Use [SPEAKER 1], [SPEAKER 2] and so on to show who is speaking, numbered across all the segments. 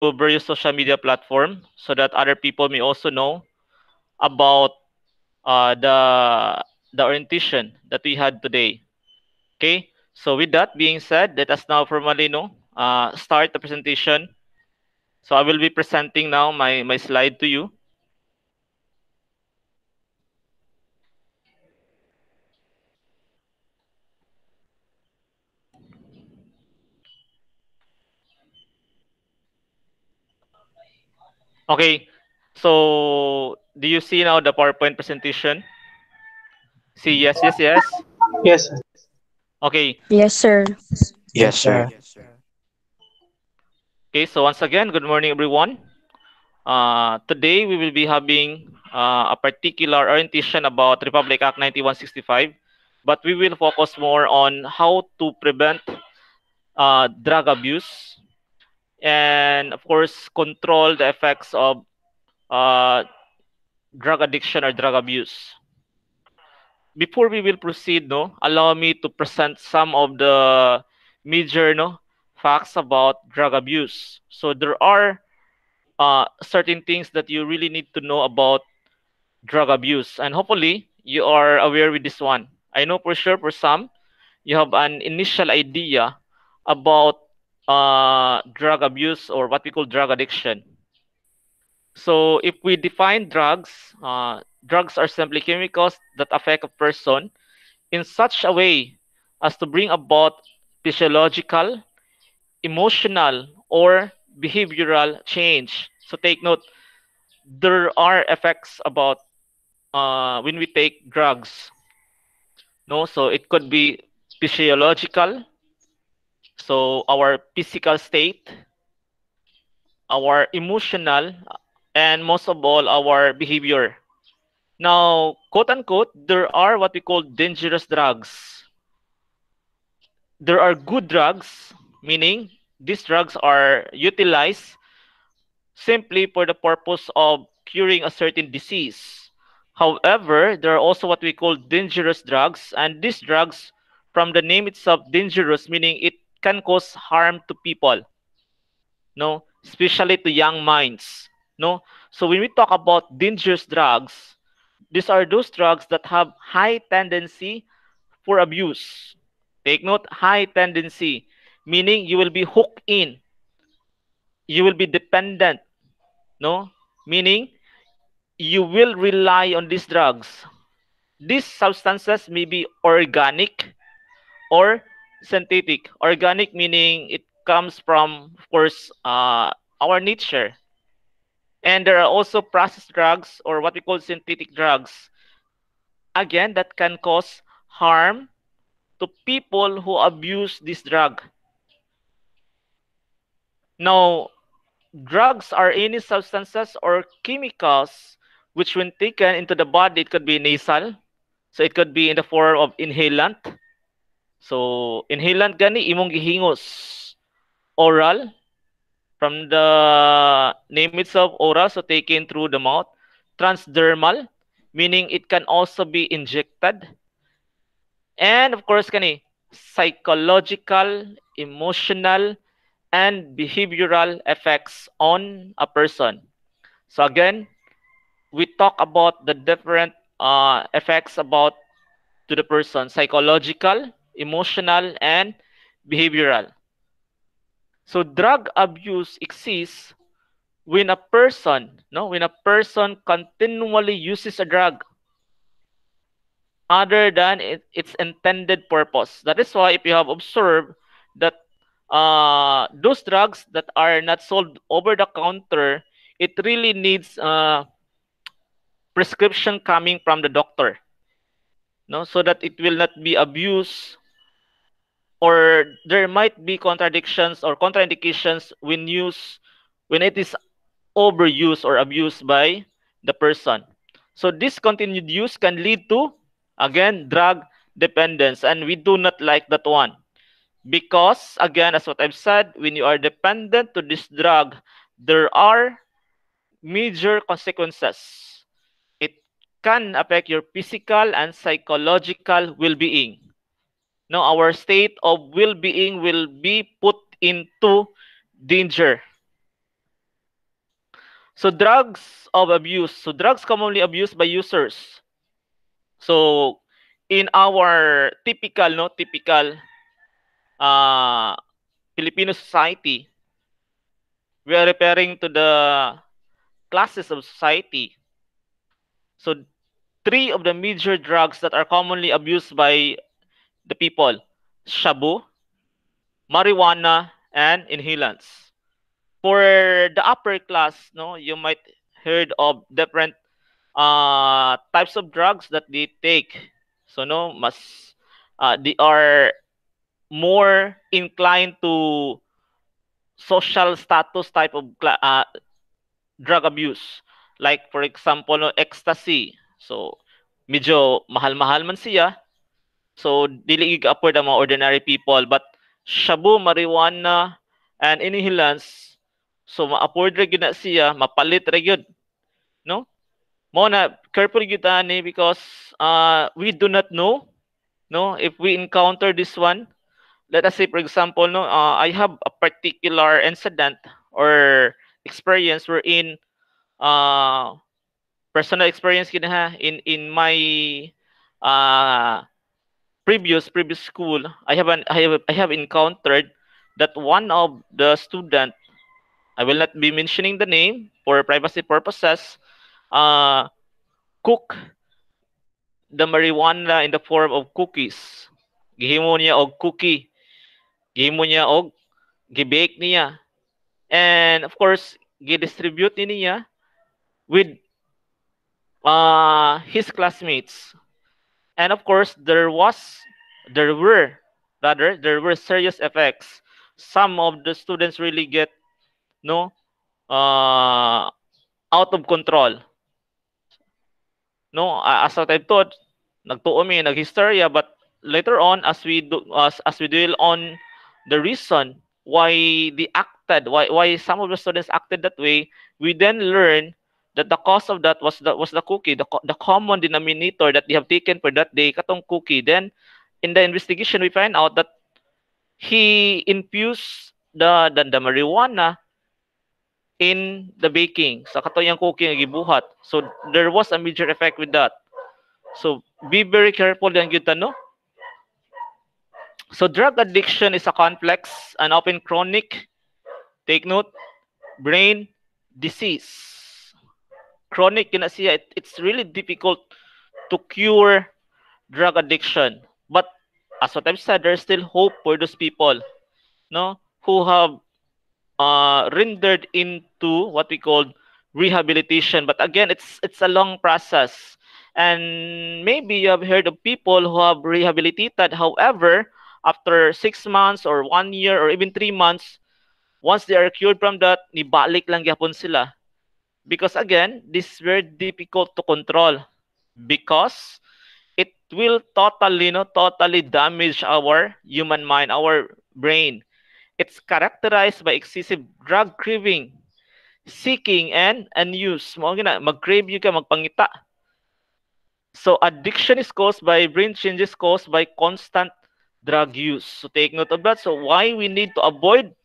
[SPEAKER 1] to various social media platform so that other people may also know about the orientation that we had today. Okay. So with that being said, let us now formally start the presentation. So I will be presenting now my slide to you. Okay. So do you see now the PowerPoint presentation? See, yes, yes, yes.
[SPEAKER 2] Yes,
[SPEAKER 1] Okay.
[SPEAKER 3] Yes, sir.
[SPEAKER 4] Yes,
[SPEAKER 2] yes,
[SPEAKER 4] sir.
[SPEAKER 2] sir.
[SPEAKER 1] Okay. So once again, good morning, everyone. Today we will be having a particular orientation about Republic Act 9165, but we will focus more on how to prevent drug abuse and, of course, control the effects of uh, drug addiction or drug abuse. Before we will proceed, allow me to present some of the major facts about drug abuse. So there are certain things that you really need to know about drug abuse, and hopefully you are aware with this one. I know for sure for some you have an initial idea about drug abuse or what we call drug addiction. So if we define drugs, drugs are simply chemicals that affect a person in such a way as to bring about physiological, emotional, or behavioral change. So take note, there are effects about when we take drugs. No, so it could be physiological, so our physical state, our emotional, and most of all, our behavior. Now, quote unquote, there are what we call dangerous drugs. There are good drugs, meaning these drugs are utilized simply for the purpose of curing a certain disease. However, there are also what we call dangerous drugs, and these drugs, from the name itself, dangerous, meaning it can cause harm to people, no, especially to young minds, no. So when we talk about dangerous drugs, these are those drugs that have high tendency for abuse. Take note, high tendency, meaning you will be hooked in, you will be dependent, no, meaning you will rely on these drugs. These substances may be organic or synthetic. Organic meaning it comes from, of course, our nature. And there are also processed drugs or what we call synthetic drugs. Again, that can cause harm to people who abuse this drug. Now, drugs are any substances or chemicals which, when taken into the body, it could be nasal. So it could be in the form of inhalant. So inhalant gani imong gihingos. Oral, from the name itself, oral, so taken through the mouth. Transdermal, meaning it can also be injected. And of course, kani psychological, emotional, and behavioral effects on a person. So again, we talk about the different effects about to the person: psychological, emotional, and behavioral. So drug abuse exists when a person, no, when a person continually uses a drug other than its intended purpose. That is why if you have observed that those drugs that are not sold over the counter, it really needs prescription coming from the doctor, no, so that it will not be abused, or there might be contradictions or contraindications when it is overused or abused by the person. So this continued use can lead to, again, drug dependence, and we do not like that one, because again, as what I've said, when you are dependent to this drug, there are major consequences. It can affect your physical and psychological well-being. Now, our state of well-being will be put into danger. So drugs of abuse. So drugs commonly abused by users. So in our typical uh, Filipino society, we are referring to the classes of society. So three of the major drugs that are commonly abused by the people: shabu, marijuana, and inhalants. For the upper class, no, you might heard of different types of drugs that they take. So no, they are more inclined to social status type of drug abuse. Like for example, no, ecstasy. So medyo mahal-mahal man siya. So dili afford ang mga ordinary people, but shabu, marijuana, and inhalants, so ma-afford ra gyud na siya, mapalit ra gyud, no? Mo na careful gyud ani because we do not know, no, if we encounter this one. Let us say for example, no, I have a particular incident or experience wherein uh personal experience gid ha in my uh previous school. I have encountered that one of the student, I will not be mentioning the name for privacy purposes, uh cook the marijuana in the form of cookies. Gihimo niya og cookie, gihimo niya og gibake niya, and of course gi-distribute niya with his classmates. And of course there were there were serious effects. Some of the students really get, no, uh out of control, no. As what I thought, nagtuo mi naghysteria, but later on as we deal on the reason why they acted, why some of the students acted that way, we then learn that the cause of that was the cookie, the common denominator that they have taken for that day, katong cookie. Then in the investigation we find out that he infused the marijuana in the baking sa katong cookie nga gibuhat. So there was a major effect with that. So be very careful yan gyud, no? So drug addiction is a complex and often chronic, take note, brain disease. Chronic yun na siya. It's really difficult to cure drug addiction. But as what I've said, there's still hope for those people, no, who have rendered into what we call rehabilitation. But again, it's a long process. And maybe you have heard of people who have rehabilitated. However, after 6 months or 1 year or even 3 months, once they are cured from that, nibalik lang gyapon sila. Because again, this is very difficult to control because it will totally, no, totally damage our human mind, our brain. It's characterized by excessive drug craving, seeking, and use. Mo gina mag-crave you ka, magpangita. So addiction is caused by brain changes caused by constant drug use. So take note of that. So why we need to avoid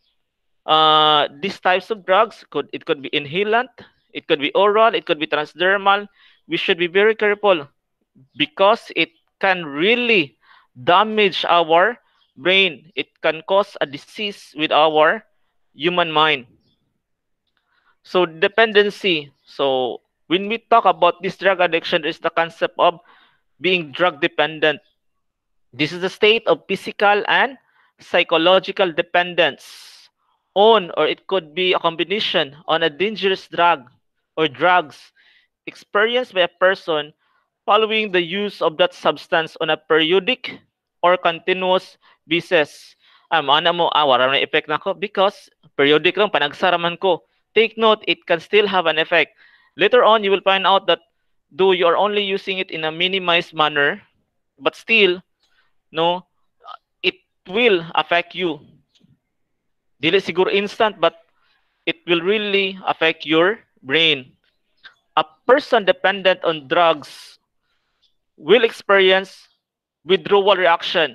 [SPEAKER 1] these types of drugs? It could be inhalant, it could be oral, it could be transdermal. We should be very careful because it can really damage our brain. It can cause a disease with our human mind. So dependency. So when we talk about this drug addiction, is the concept of being drug dependent. This is a state of physical and psychological dependence on, or it could be a combination on a dangerous drug or drugs experienced by a person following the use of that substance on a periodic or continuous basis. Ana mo, wala na effect na ko because periodic lang, panagsaraman ko. Take note, it can still have an effect. Later on, you will find out that though you are only using it in a minimized manner, but still, no, it will affect you. Dili siguro instant, but it will really affect your brain. A person dependent on drugs will experience withdrawal reaction.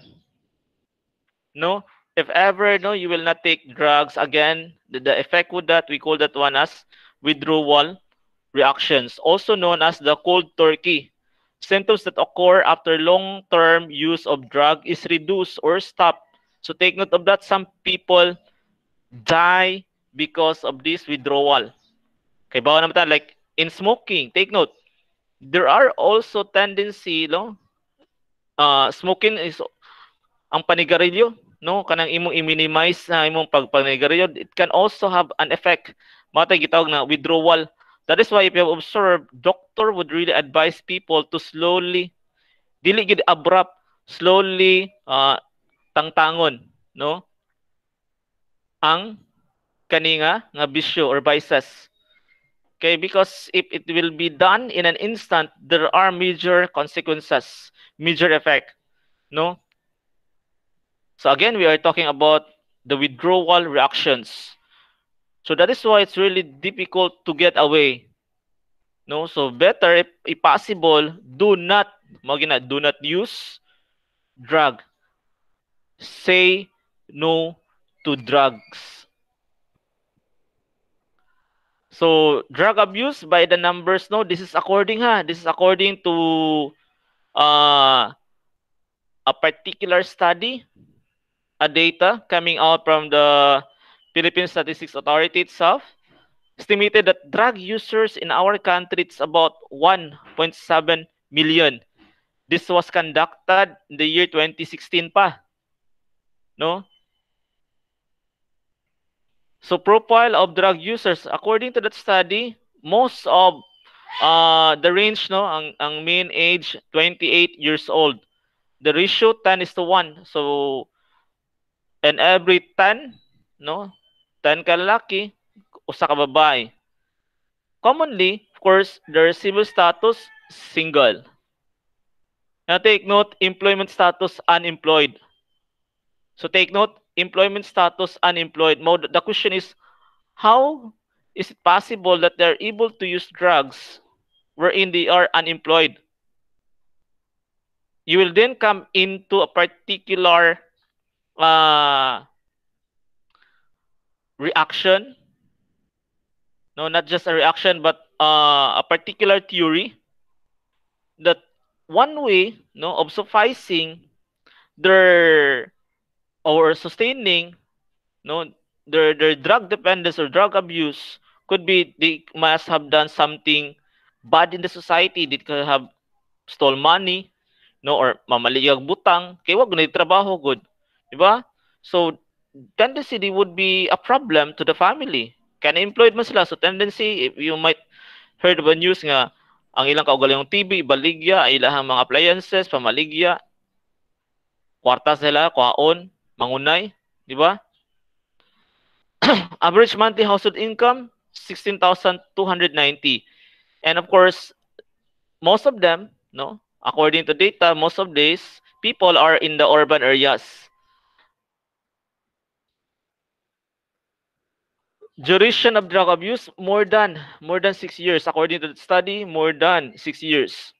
[SPEAKER 1] No, if ever, no, you will not take drugs again, the effect with that, we call that one as withdrawal reactions, also known as the cold turkey. Symptoms that occur after long-term use of drug is reduced or stop. So take note of that. Some people die because of this withdrawal. Okay, bawa naman tayo, like in smoking, take note, there are also tendency, no? Smoking is ang panigarilyo, no? Kanang imong i-minimize na imong pagpanigarilyo, it can also have an effect. Matay gitawag na withdrawal. That is why if you have observed, doctor would really advise people to slowly, dili gid abrupt, slowly tangtangon, no? Ang kaninga nga bisyo or vices. Okay, because if it will be done in an instant, there are major consequences, major effect, no? So again, we are talking about the withdrawal reactions. So that is why it's really difficult to get away, no? So better if possible, do not use drug. Say no to drugs. So drug abuse by the numbers, no, this is according to a particular study, a data coming out from the Philippine Statistics Authority itself, estimated that drug users in our country it's about 1.7 million. This was conducted in the year 2016 pa, no? So profile of drug users, according to that study, most of the range, no, ang mean age 28 years old. The ratio 10:1. So and every 10, no, 10 ka lalaki, usa ka babae. Commonly, of course, their civil status single. Now take note, employment status unemployed. So take note, employment status unemployed. The question is, how is it possible that they're able to use drugs wherein they are unemployed? You will then come into a particular reaction. No, not just a reaction, but a particular theory that one way, no, of sufficing their or sustaining, no, their drug dependence or drug abuse could be they must have done something bad in the society. They could have stole money, no, or mamaliyag butang kay wag na trabaho good, di ba? So tendency they would be a problem to the family. Kaya employed man sila, so tendency, if you might heard of a news nga ang ilang kaugalingong TV baligya, ilahang mga appliances pamaligya, kwarta sila kwaon mangunay, di ba? Average monthly household income 16,290. And of course, most of them, no, according to data, most of these people are in the urban areas. Duration of drug abuse more than 6 years. According to the study, more than 6 years.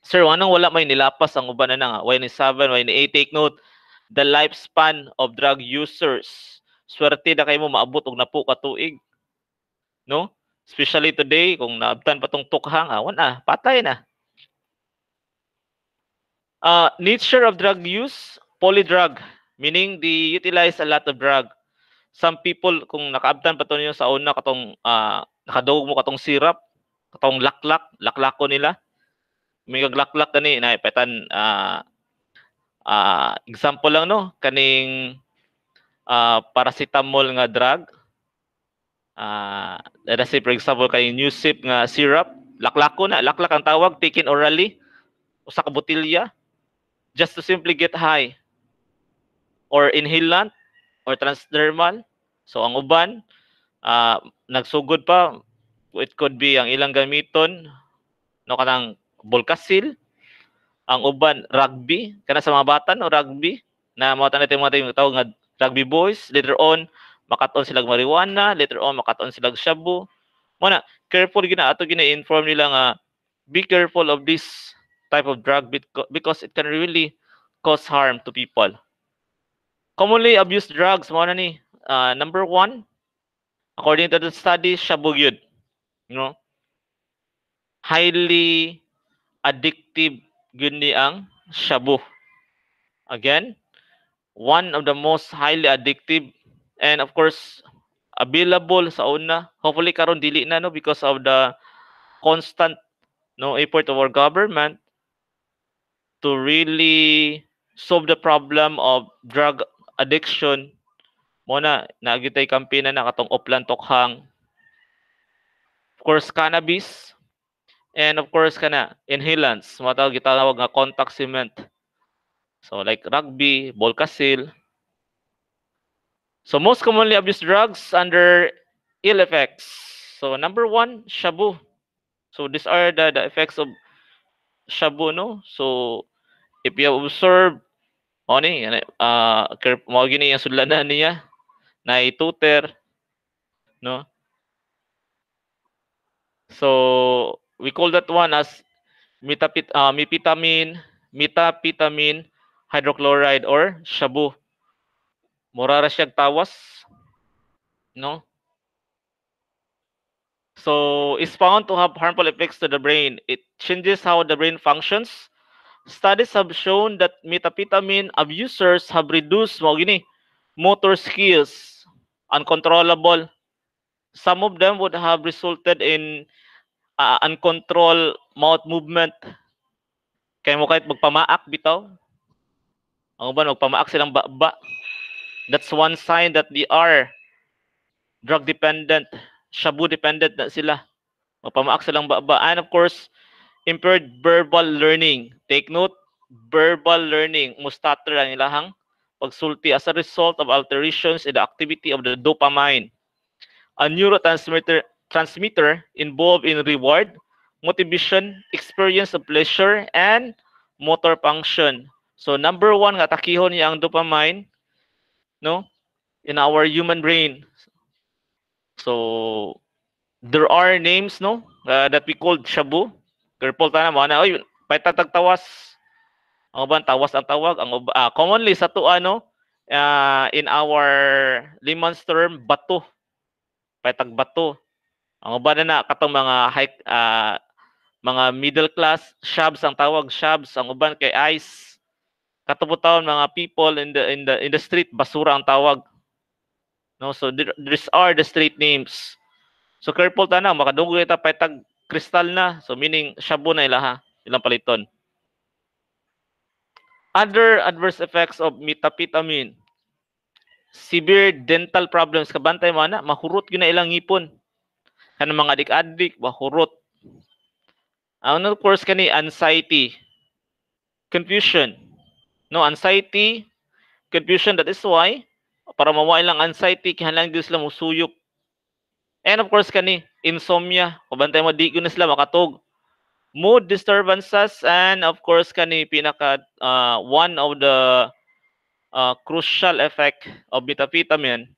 [SPEAKER 1] Sir, anong wala may nilapas ang uban na nga? Why ni 7, why ni 8? Take note, the lifespan of drug users. Swerte na kayo mo maabot og napo ka tuig. No? Especially today, kung naabtan pa tong tukhang, awan na, patay na. Nature of drug use, polydrug, meaning they utilize a lot of drug. Some people, kung nakaabtan pa to niyo sa una, katong nakadawog mo katong syrup, katong laklako nila. May kaglaklak kani na ipetan example lang, no, kaning paracetamol nga drug. Let us say for example kay Newsip nga syrup, laklak ang tawag, taken orally, usa ka botilya just to simply get high, or inhalant or transdermal. So ang uban nagsugod pa, it could be ang ilang gamiton, no, kanang Volcasil. Ang uban rugby, kana sa mga bata, no, rugby na mga natin tawag nga rugby boys. Later on makaton sila marijuana, later on makaton sila shabu. Muna careful gina ato gina-inform nila nga be careful of this type of drug because it can really cause harm to people. Commonly abused drugs mo na ni number 1, according to the study, shabu gyud. You know, highly addictive gyud ni ang shabu. Again, one of the most highly addictive and of course available sa una. Hopefully karon dili na no because of the constant no effort of our government to really solve the problem of drug addiction. Mo na nagitay kampina na katong Oplan Tokhang. Of course cannabis and of course kana inhalants, matawag gitawag nga contact cement. So like rugby, Volcasil. So most commonly abused drugs under ill effects. So number one, shabu. So these are the effects of shabu, no? So if you observe, mo ni, mo gini yung sudlanan niya, na tutor, no? So we call that one as methamphetamine hydrochloride or shabu. Mura ra siyang tawas, no? So it's found to have harmful effects to the brain. It changes how the brain functions. Studies have shown that methamphetamine abusers have reduced motor skills, uncontrollable. Some of them would have resulted in uncontrolled mouth movement. Kaya mo kahit magpamaak bitaw, ang uban magpamaak silang ba. That's one sign that they are drug dependent, shabu dependent na sila. Magpamaak silang ba. And of course, impaired verbal learning. Take note, verbal learning. Mustatter ang ilahang pagsulti as a result of alterations in the activity of the dopamine, a neurotransmitter involved in reward, motivation, experience of pleasure, and motor function. So number one nga takihon niya ang dopamine, no, in our human brain. So there are names, no, that we called shabu. Careful ta na mo na, oy, paitatagtawas. Ang uban tawas ang tawag, commonly sa to ano, in our layman's term, bato. Paitag bato. Ang uban na katong mga mga middle class shabs ang tawag, shabs ang uban kay ice. Katubutawon mga people in the street, basura ang tawag. No, so these are the street names. So careful ta na, makadunggo kita paitag kristal na. So meaning shabu na ilaha, ilang paliton. Other adverse effects of methamphetamine. Severe dental problems, kabantay mo na, mahurot yun na ilang ngipon. Kanang mga adik-adik, mahurot. Ano of course kani anxiety, confusion. No, anxiety, confusion, that is why para mawala lang anxiety kinahanglan gyud sila musuyop. And of course kani insomnia, kabantay mo di gyud na sila makatug. Mood disturbances and of course kani pinaka one of the crucial effect of methamphetamine,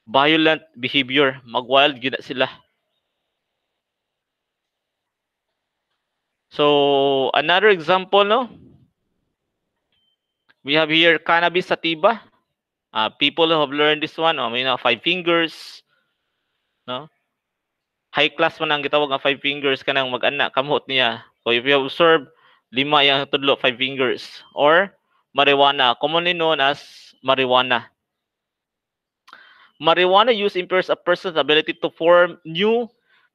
[SPEAKER 1] violent behavior, magwild gyud sila. So another example, no, we have here cannabis sativa. People who have learned this one, five fingers, no? High class man ang gitawag nga five fingers kanang mag-ana kamot niya. So if you observe, lima yang tudlo, five fingers. Or marijuana, commonly known as marijuana. Marijuana use impairs a person's ability to form new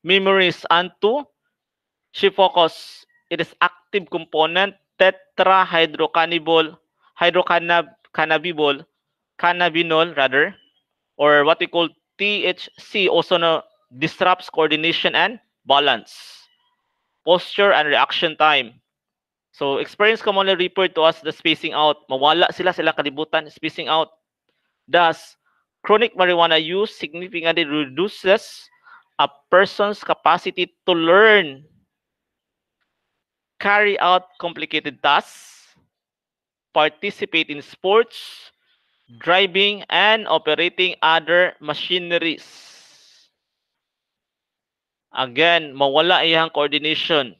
[SPEAKER 1] memories and to shift focus. It is active component tetrahydrocannabinol, cannabinol rather, or what we call THC, also disrupts coordination and balance, posture, and reaction time. So experience commonly referred to as the spacing out. Mawala sila kalibutan, spacing out. Thus, chronic marijuana use significantly reduces a person's capacity to learn, carry out complicated tasks, participate in sports, driving, and operating other machineries. Again, mawala iyang coordination,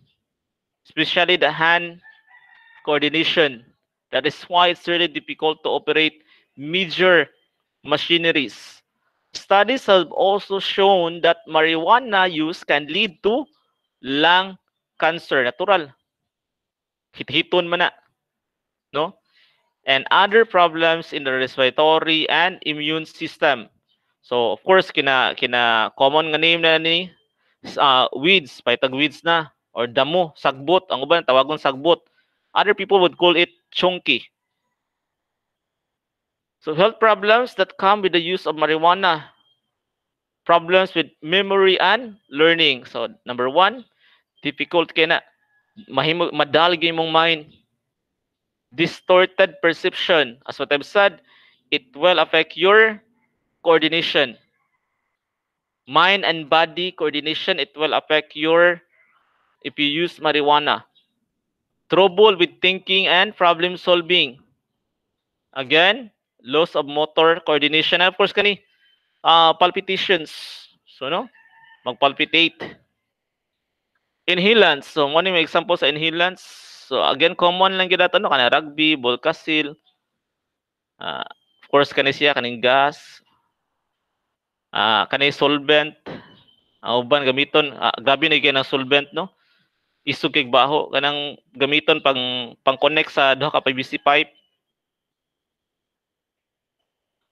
[SPEAKER 1] especially the hand coordination. That is why it's really difficult to operate major machineries. Studies have also shown that marijuana use can lead to lung cancer, natural. Hit-hiton man na, no? And other problems in the respiratory and immune system. So of course kina common nga name na ni weeds, paitag weeds na or damo, sagbot, ang uban tawagon sagbot. Other people would call it chunky. So health problems that come with the use of marijuana. Problems with memory and learning. So number one, difficult kay na madal gyud mong mind. Distorted perception. As what I've said, it will affect your coordination. Mind and body coordination, it will affect your if you use marijuana. Trouble with thinking and problem solving. Again, loss of motor coordination. And of course, kani palpitations. So, no? Magpalpitate. Inhalants. So, mo ni may example sa inhalants. So, again, common lang gyud ato no kana rugby, Volcasil. Of course, kani siya kaning gas. Kanay solvent. Ang uban gamiton, grabe na gyud ang solvent no. Isog kay baho kanang gamiton pang connect sa duha ka PVC pipe.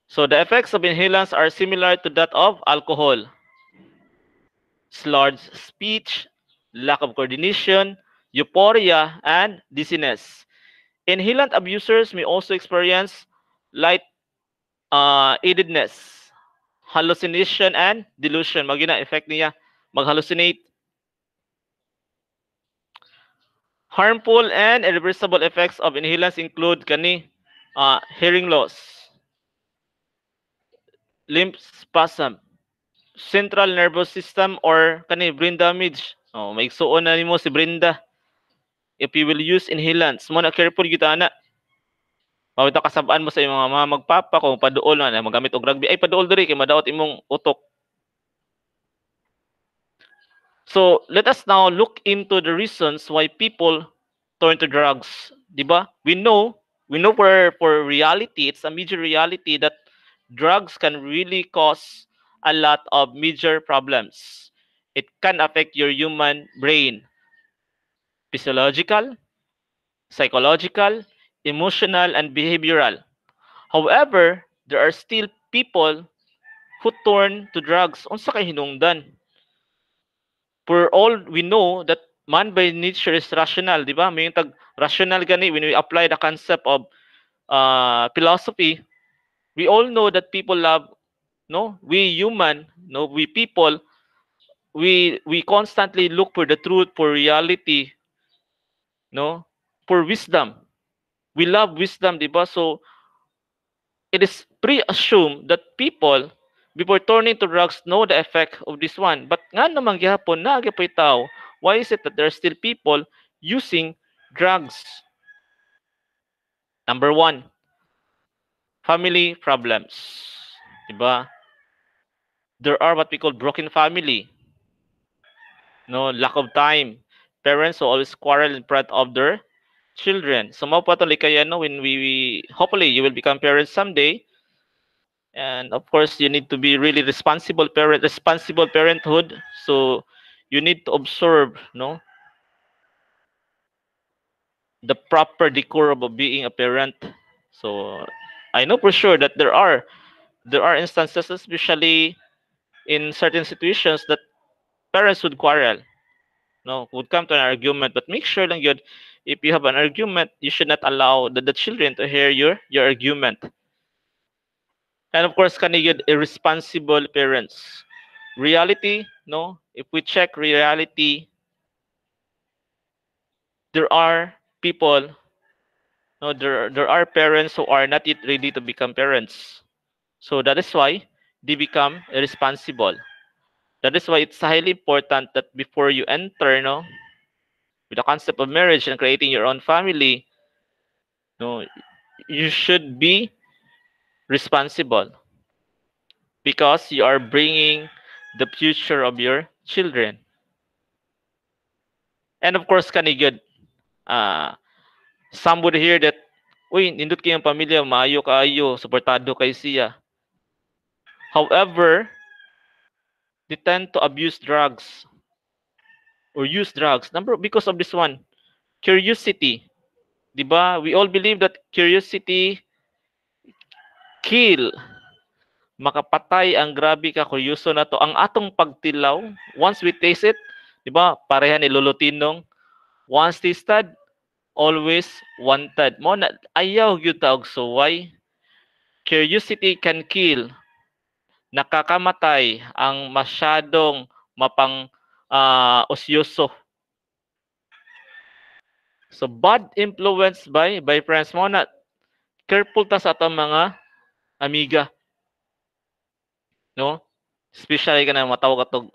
[SPEAKER 1] So the effects of inhalants are similar to that of alcohol. Slurred speech, lack of coordination, euphoria, and dizziness. Inhalant abusers may also experience light headedness, hallucination, and delusion. Magina effect niya, mag-hallucinate. Harmful and irreversible effects of inhalants include kani hearing loss, limb spasm, central nervous system or kani brain damage. Oh, maigsuon na nimo si Brenda. If you will use inhalants, mo na careful gyud ana. Mawita kasabaan mo sa imong mga magpapa kung paduol na magamit og rugby ay paduol diri kay madaot imong utok. So, let us now look into the reasons why people turn to drugs. Diba? We know for reality, it's a major reality that drugs can really cause a lot of major problems. It can affect your human brain, physiological, psychological, emotional, and behavioral. However, there are still people who turn to drugs. Unsa kay hinungdan? For all we know that man by nature is rational, di ba? May tag rational gani when we apply the concept of philosophy, we all know that people love, no, we human, no, we people, we constantly look for the truth, for reality, no, for wisdom. We love wisdom, di ba? So it is pre-assumed that people before turning to drugs know the effect of this one. But nga naman gihapon na gyapon tao, why is it that there are still people using drugs? Number one, family problems. Diba? There are what we call broken family. No, lack of time. Parents who always quarrel in front of their children. So mao pa to kaya no when we hopefully you will become parents someday. And of course you need to be really responsible parenthood. So you need to observe, no, the proper decorum of being a parent. So I know for sure that there are instances, especially in certain situations, that parents would quarrel, no, would come to an argument. But make sure lang yun, if you have an argument, you should not allow the children to hear your argument. And of course, kanigid irresponsible parents. Reality, no, if we check reality, there are people, no, there are parents who are not yet ready to become parents. So that is why they become irresponsible. That is why it's highly important that before you enter, no, with the concept of marriage and creating your own family, no, you should be responsible because you are bringing the future of your children. And of course, kanigid, some would hear that, uy, nindot kayong pamilya, maayo kaayo, suportado kay siya. However, they tend to abuse drugs or use drugs. Because of this one, curiosity. Diba? We all believe that curiosity kill. Makapatay ang grabe ka kuryoso na to. Ang atong pagtilaw, once we taste it, diba? Pareha ni Lulutinong, once tasted, always wanted. Mo na ayaw gyud ta og suway. Curiosity can kill. Nakakamatay ang masyadong mapang osyoso. So bad influence by friends mo na careful ta sa atong mga amiga, no? Especially kana matawag katog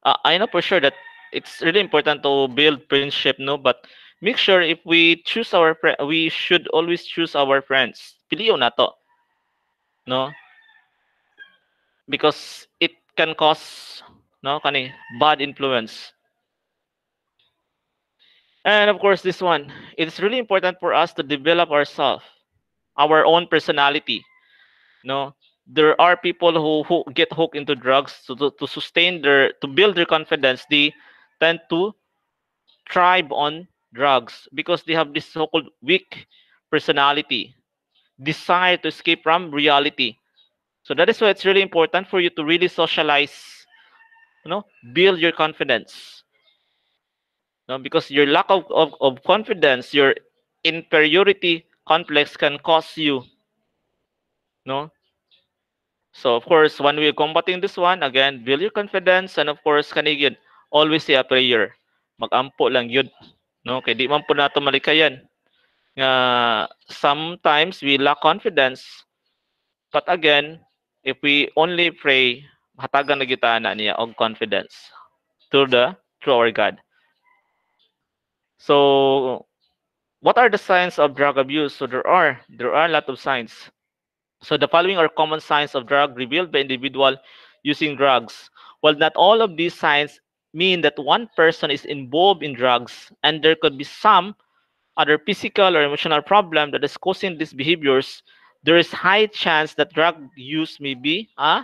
[SPEAKER 1] I know for sure that it's really important to build friendship, no? But make sure if we choose our friend, we should always choose our friends. Piliyo na to, no? Because it can cause no kani bad influence. And of course, this one, it's really important for us to develop ourselves, our own personality. No, there are people who get hooked into drugs to sustain to build their confidence. They tend to thrive on drugs because they have this so-called weak personality, desire to escape from reality. So that is why it's really important for you to really socialize, build your confidence. No, because your lack of confidence, your inferiority complex can cause you, no. So of course, when we're combating this one, again, build your confidence and of course, kanigid, always say a prayer. Magampo lang yun. No, kay di man po nato malikayan. Nga sometimes we lack confidence, but again, if we only pray, hatagan na kita na niya og confidence through our God. So what are the signs of drug abuse? So there are a lot of signs. So the following are common signs of drug revealed by individual using drugs. While not all of these signs mean that one person is involved in drugs, and there could be some other physical or emotional problem that is causing these behaviors, there is high chance that drug use may be a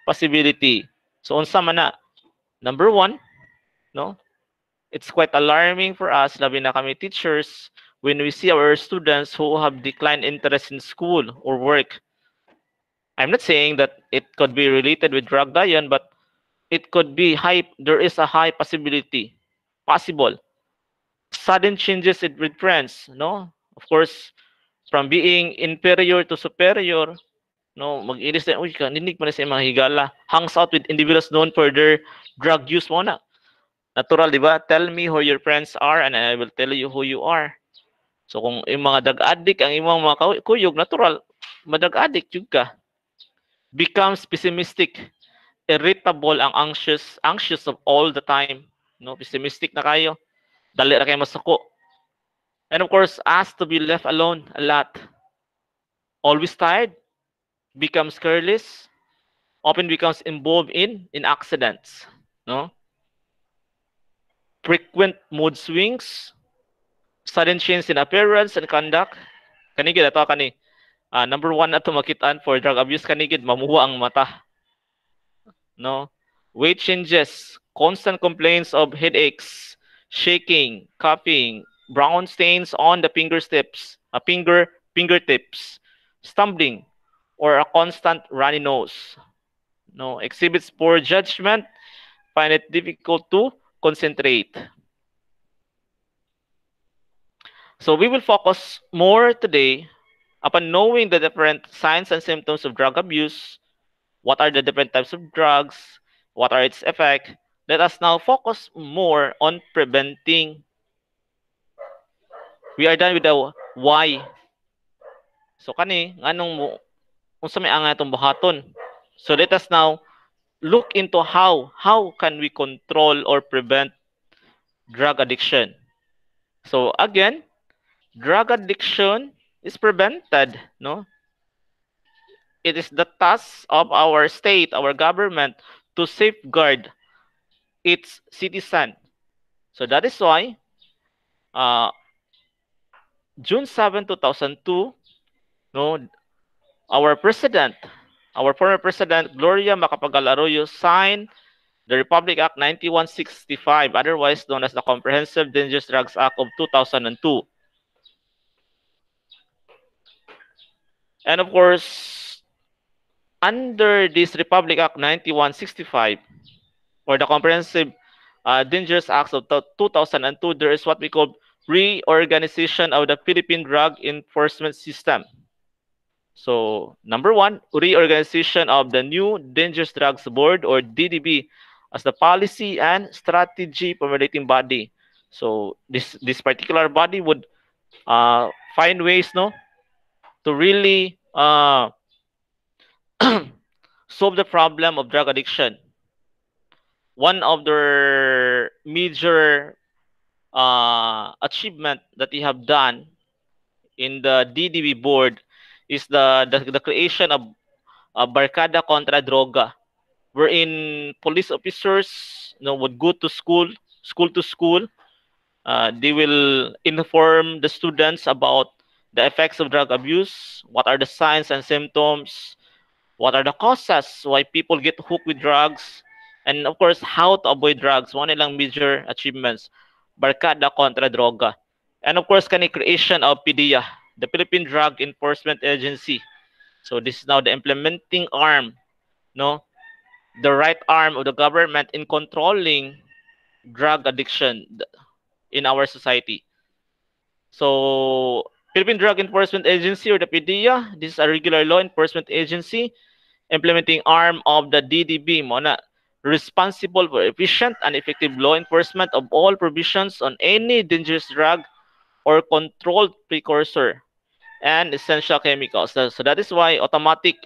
[SPEAKER 1] possibility. So unsa man na? Number one, no, it's quite alarming for us, labi na kami teachers, when we see our students who have declined interest in school or work. I'm not saying that it could be related with drug diet, but it could be high. There is a high possible sudden changes with friends. No, of course, from being inferior to superior. No, mag-inis na, uy, kaninig pa na sa mga higala. Hangs out with individuals known for their drug use mo na. Natural, di ba? Tell me who your friends are and I will tell you who you are. So kung yung mga drug-addict, ang imong mga kuyog, natural, madag-addict yung ka. Becomes pessimistic, irritable, ang anxious of all the time. No, pessimistic na kayo. Dali na kayo masuko. And of course, asked to be left alone a lot. Always tired, becomes careless, often becomes involved in accidents. No? Frequent mood swings, sudden change in appearance and conduct. Kanigid ato kani. Number one na tumakitaan for drug abuse kanigid mamuwa ang mata. No? Weight changes, constant complaints of headaches, shaking, coughing, brown stains on the fingertips, stumbling, or a constant runny nose. No, exhibits poor judgment, find it difficult to concentrate. So we will focus more today upon knowing the different signs and symptoms of drug abuse. What are the different types of drugs? What are its effects? Let us now focus more on preventing. We are done with the why. So kani, anong mo, unsa may ang atong buhaton? So let us now look into how can we control or prevent drug addiction. So again, drug addiction is prevented, no? It is the task of our state, our government, to safeguard its citizen. So that is why June 7, 2002, no, our president our former President Gloria Macapagal Arroyo signed the Republic Act 9165, otherwise known as the Comprehensive Dangerous Drugs Act of 2002. And of course, under this Republic Act 9165, or the Comprehensive Dangerous Acts of 2002, there is what we call reorganization of the Philippine Drug Enforcement System. So, number one, reorganization of the new Dangerous Drugs Board, or DDB, as the policy and strategy formulating body. So, this particular body would find ways, no, to really solve the problem of drug addiction. One of their major achievement that they have done in the DDB board is the creation of Barkada Contra Droga, wherein police officers, would go to school to school. They will inform the students about the effects of drug abuse, what are the signs and symptoms, what are the causes why people get hooked with drugs, and of course, how to avoid drugs. One nilang major achievements, Barkada Contra Droga. And of course, kani creation of PDEA, the Philippine Drug Enforcement Agency. So this is now the implementing arm, no, the right arm of the government in controlling drug addiction in our society. So Philippine Drug Enforcement Agency, or the PDEA, this is a regular law enforcement agency implementing arm of the DDB, mona, responsible for efficient and effective law enforcement of all provisions on any dangerous drug or controlled precursor and essential chemicals. So that is why automatic,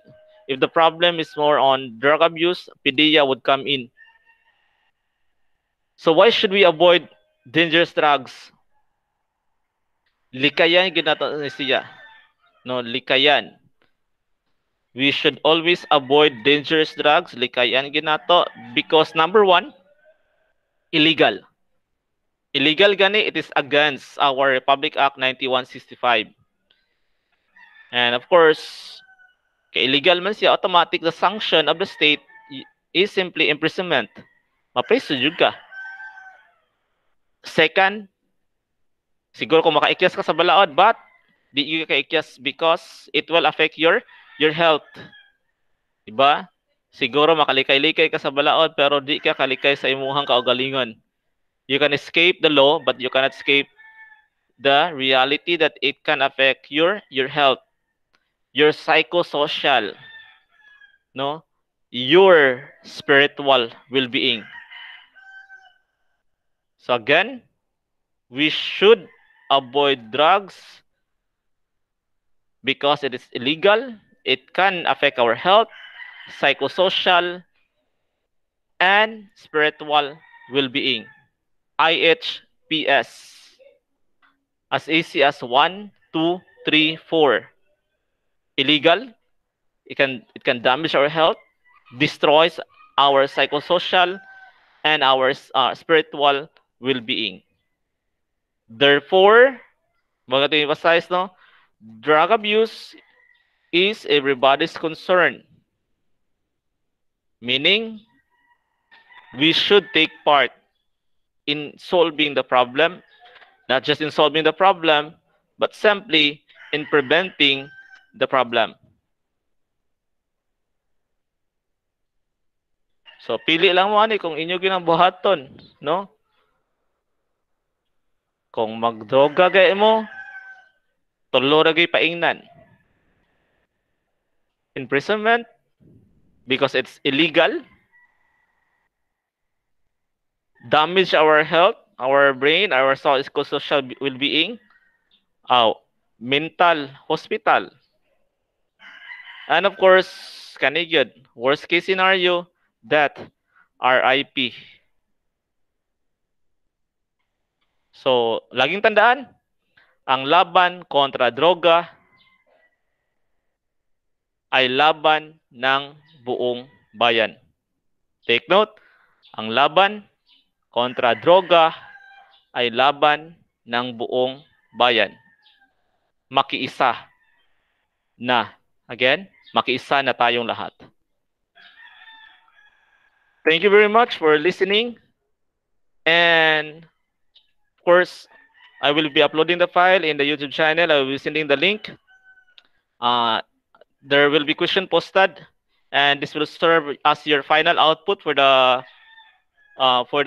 [SPEAKER 1] if the problem is more on drug abuse, PDEA would come in. So why should we avoid dangerous drugs? Likayan ginato ni siya. No, likayan. We should always avoid dangerous drugs, likayan ginato, because number one, illegal. Illegal gani, it is against our Republic Act 9165. And of course, illegal man siya, automatic the sanction of the state is simply imprisonment. Mapreso jud ka. Second, siguro kung makaikyas ka sa balaod, but di you kaikyas because it will affect your health. Diba? Siguro makalikay-likay ka sa balaod pero di ka kalikay sa imuhang kaugalingon. You can escape the law but you cannot escape the reality that it can affect your health, your psychosocial, no, your spiritual well-being. So again, we should avoid drugs because it is illegal. It can affect our health, psychosocial, and spiritual well-being. IHPS. As easy as 1, 2, 3, 4. Illegal. It can damage our health, destroys our psychosocial and our spiritual well-being. Therefore, mga ito emphasize, no, drug abuse is everybody's concern. Meaning, we should take part in solving the problem, not just in solving the problem, but simply in preventing the problem. So, pili lang mo ani kung inyo ginambuhaton, no? Kung magdroga gay mo, tulo ra gay paingnan. Imprisonment because it's illegal. Damage our health, our brain, our social well-being. Mental hospital. And of course, kanigid, worst case scenario, death, RIP. So, laging tandaan, ang laban kontra droga ay laban ng buong bayan. Take note, ang laban kontra droga ay laban ng buong bayan. Makiisa na. Again, makiisa na tayong lahat. Thank you very much for listening. And of course, I will be uploading the file in the YouTube channel. I will be sending the link. There will be question posted, and this will serve as your final output for the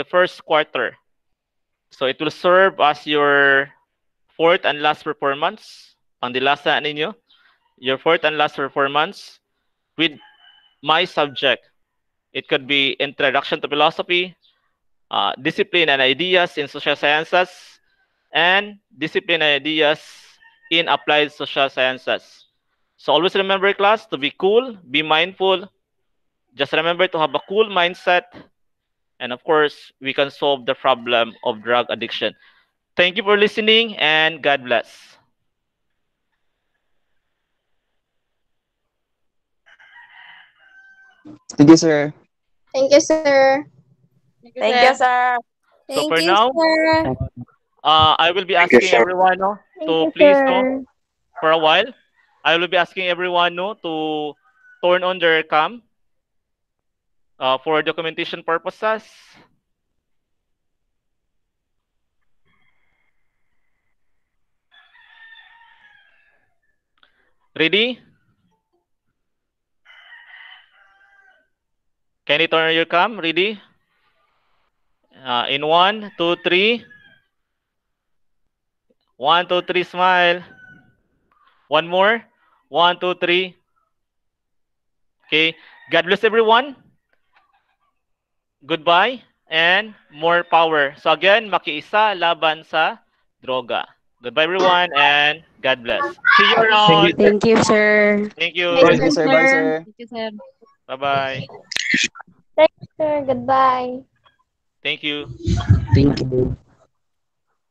[SPEAKER 1] first quarter. So it will serve as your fourth and last performance. Pandilasa ninyo, your fourth and last performance with my subject. It could be Introduction to Philosophy, Discipline and Ideas in Social Sciences, and Discipline and Ideas in Applied Social Sciences. So always remember, class, to be cool, be mindful. Just remember to have a cool mindset. And of course, we can solve the problem of drug addiction. Thank you for listening, and God bless.
[SPEAKER 2] Thank you, sir.
[SPEAKER 3] Thank you, sir.
[SPEAKER 4] Thank you, sir.
[SPEAKER 1] So
[SPEAKER 3] Thank
[SPEAKER 1] for
[SPEAKER 3] you,
[SPEAKER 1] now,
[SPEAKER 3] sir.
[SPEAKER 1] I will be
[SPEAKER 5] Thank you,
[SPEAKER 1] asking
[SPEAKER 5] sir.
[SPEAKER 1] everyone to please for a while. I will be asking everyone to turn on their cam for documentation purposes. Ready? Can you turn on your cam? Ready? In 1, 2, 3. 1, 2, 3, smile. One more. 1, 2, 3. Okay. God bless everyone. Goodbye and more power. So again, makiisa laban sa droga. Goodbye everyone and God bless. See you around.
[SPEAKER 4] Thank you, sir.
[SPEAKER 1] Thank you.
[SPEAKER 3] Thank
[SPEAKER 2] Thank you, sir. Bye, sir.
[SPEAKER 4] Thank you, sir.
[SPEAKER 1] Bye-bye.
[SPEAKER 3] Sir, goodbye.
[SPEAKER 1] Thank you.
[SPEAKER 2] Thank you.